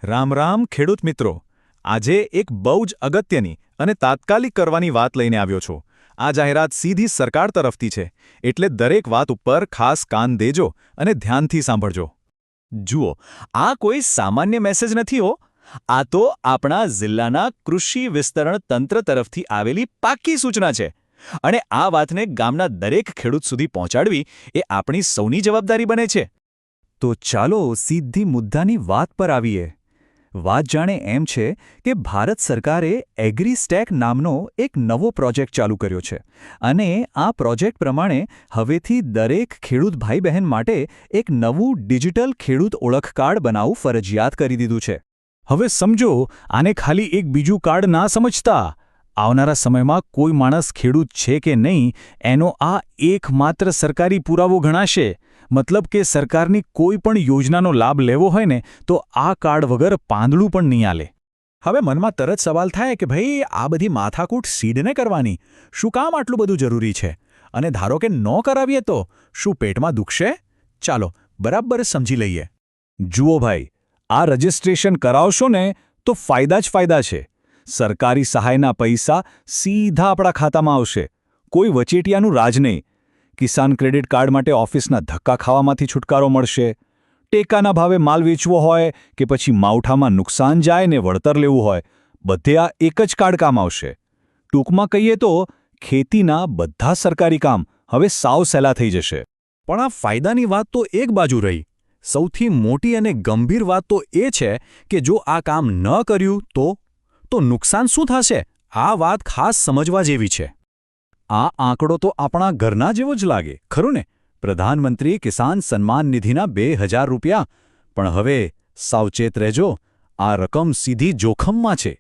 રામ રામ ખેડૂત મિત્રો. આજે એક બહુ જ અગત્યની અને તાત્કાલિક કરવાની વાત લઈને આવ્યો છું. આ જાહેરાત સીધી સરકાર તરફથી છે, એટલે દરેક વાત ઉપર ખાસ કાન દેજો અને ધ્યાનથી સાંભળજો. જુઓ, આ કોઈ સામાન્ય મેસેજ નથી હો. આ તો આપણા જિલ્લાના કૃષિ વિસ્તરણ તંત્ર તરફથી આવેલી પાક્કી સૂચના છે. અને આ વાતને ગામના દરેક ખેડૂત સુધી પહોંચાડવી એ આપણી સૌની જવાબદારી બને છે. તો ચાલો સીધી મુદ્દાની વાત પર આવીએ. વાત જાણે એમ છે કે ભારત સરકારે એગ્રીસ્ટેક નામનો એક નવો પ્રોજેક્ટ ચાલુ કર્યો છે અને આ પ્રોજેક્ટ પ્રમાણે હવેથી દરેક ખેડૂત ભાઈ બહેન માટે એક નવું ડિજિટલ ખેડૂત ઓળખ કાર્ડ બનાવવું ફરજિયાત કરી દીધું છે. હવે સમજો, આને ખાલી એક બીજું કાર્ડ ના સમજતા. આવનારા સમયમાં કોઈ માણસ ખેડૂત છે કે નહીં એનો આ એકમાત્ર સરકારી પુરાવો ગણાશે. મતલબ કે સરકારની કોઈ પણ યોજનાનો લાભ લેવો હોય ને તો આ કાર્ડ વગર પાંદડું પણ નહીં આલે. હવે મનમાં તરત સવાલ થાય કે ભાઈ, આ બધી માથાકૂટ સીડને કરવાની શું કામ આટલું બધું જરૂરી છે? અને ધારો કે ન કરાવીએ તો શું પેટમાં દુખશે? ચાલો બરાબર સમજી લઈએ. જુઓ ભાઈ, આ રજિસ્ટ્રેશન કરાવશો ને તો ફાયદા જ ફાયદા છે. સરકારી સહાયના પૈસા સીધા આપણા ખાતામાં આવશે. કોઈ વચેટિયાનું રાજ નહીં. કિસાન ક્રેડિટ કાર્ડ માટે ઓફિસના ધક્કા ખાવામાંથી છુટકારો મળશે. ટેકાના ભાવે માલ વેચવો હોય કે પછી માવઠામાં નુકસાન જાય ને વળતર લેવું હોય, બધે આ એક જ કાર્ડ કામ આવશે. ટૂંકમાં કહીએ તો ખેતીના બધા સરકારી કામ હવે સાવ સહેલા થઈ જશે. પણ આ ફાયદાની વાત તો એક બાજુ રહી. સૌથી મોટી અને ગંભીર વાત તો એ છે કે જો આ કામ ન કર્યું તો નુકસાન શું થશે? આ વાત ખાસ સમજવા જેવી છે. આ આંકડો તો આપણા ઘરના જેવો જ લાગે, ખરું ને? પ્રધાનમંત્રી કિસાન સન્માન નિધિના 2000 રૂપિયા. પણ હવે સાવચેત રહેજો, આ રકમ સીધી જોખમમાં છે.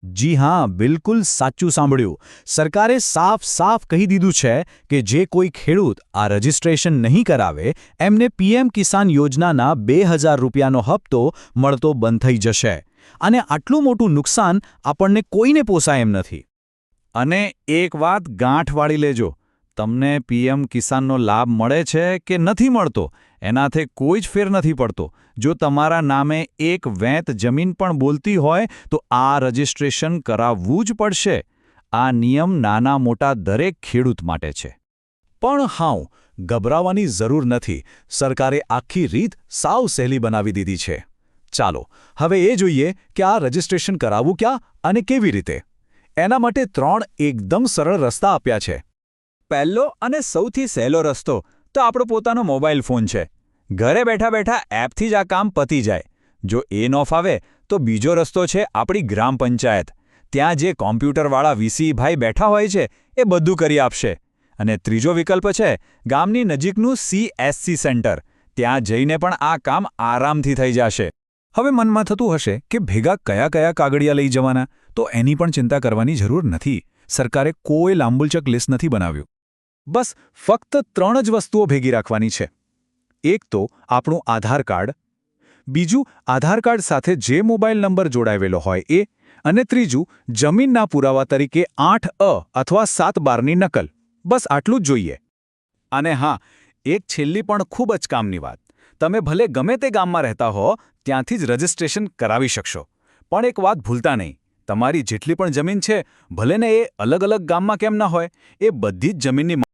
જી હા, બિલકુલ સાચું સાંભળ્યું. સરકારે સાફ કહી દીધું છે કે જે કોઈ ખેડૂત આ રજિસ્ટ્રેશન નહીં કરાવે એમને પીએમ કિસાન યોજનાના 2000 રૂપિયાનો હપ્તો મળતો બંધ થઈ જશે. અને આટલું મોટું નુકસાન આપણને કોઈને પોસાય એમ નથી. અને એક વાત ગાંઠ વાળી લેજો, તમને પીએમ કિસાનનો લાભ મળે છે કે નથી મળતો એનાથી કોઈ જ ફેર નથી પડતો. જો તમારા નામે એક વેંત જમીન પણ બોલતી હોય તો આ રજિસ્ટ્રેશન કરાવવું જ પડશે. આ નિયમ નાના મોટા દરેક ખેડૂત માટે છે. પણ હાઉ, ગભરાવાની જરૂર નથી. સરકારે આખી રીત સાવ સહેલી બનાવી દીધી છે. ચાલો હવે એ જોઈએ કે આ રજિસ્ટ્રેશન કરાવવું ક્યાં અને કેવી રીતે. એના માટે 3 એકદમ સરળ રસ્તા આપ્યા છે. પહેલો અને સૌથી સહેલો રસ્તો તો આપણો પોતાનો મોબાઈલ ફોન છે. ઘરે બેઠા બેઠા એપથી જ આ કામ પતી જાય. જો એ ન ફાવે તો બીજો રસ્તો છે આપણી ગ્રામ પંચાયત. ત્યાં જે કોમ્પ્યુટરવાળા વીસી ભાઈ બેઠા હોય છે એ બધું કરી આપશે. અને ત્રીજો વિકલ્પ છે ગામની નજીકનું CSC સેન્ટર. ત્યાં જઈને પણ આ કામ આરામથી થઈ જશે. હવે મનમાં થતું હશે કે ભેગા કયા કાગળિયા લઈ જવાના? તો એની પણ ચિંતા કરવાની જરૂર નથી. સરકારે કોઈ લાંબુલચક લિસ્ટ નથી બનાવ્યું. બસ ફક્ત 3 જ વસ્તુઓ ભેગી રાખવાની છે. એક તો આપણું આધાર કાર્ડ, બીજું આધાર કાર્ડ સાથે જે મોબાઈલ નંબર જોડાયેલો હોય એ, અને ત્રીજું જમીનના પુરાવા તરીકે 8A અથવા 712ની નકલ. બસ આટલું જ જોઈએ. અને હા, એક છેલ્લી પણ ખૂબ જ કામની વાત. તમે ભલે ગમે તે ગામમાં રહેતા હો ત્યાંથી જ રજિસ્ટ્રેશન કરાવી શકશો. પણ એક વાત ભૂલતા નહીં, તમારી જેટલી પણ જમીન છે ભલે ને એ અલગ ગામમાં કેમ ના હોય, એ બધી જ જમીનની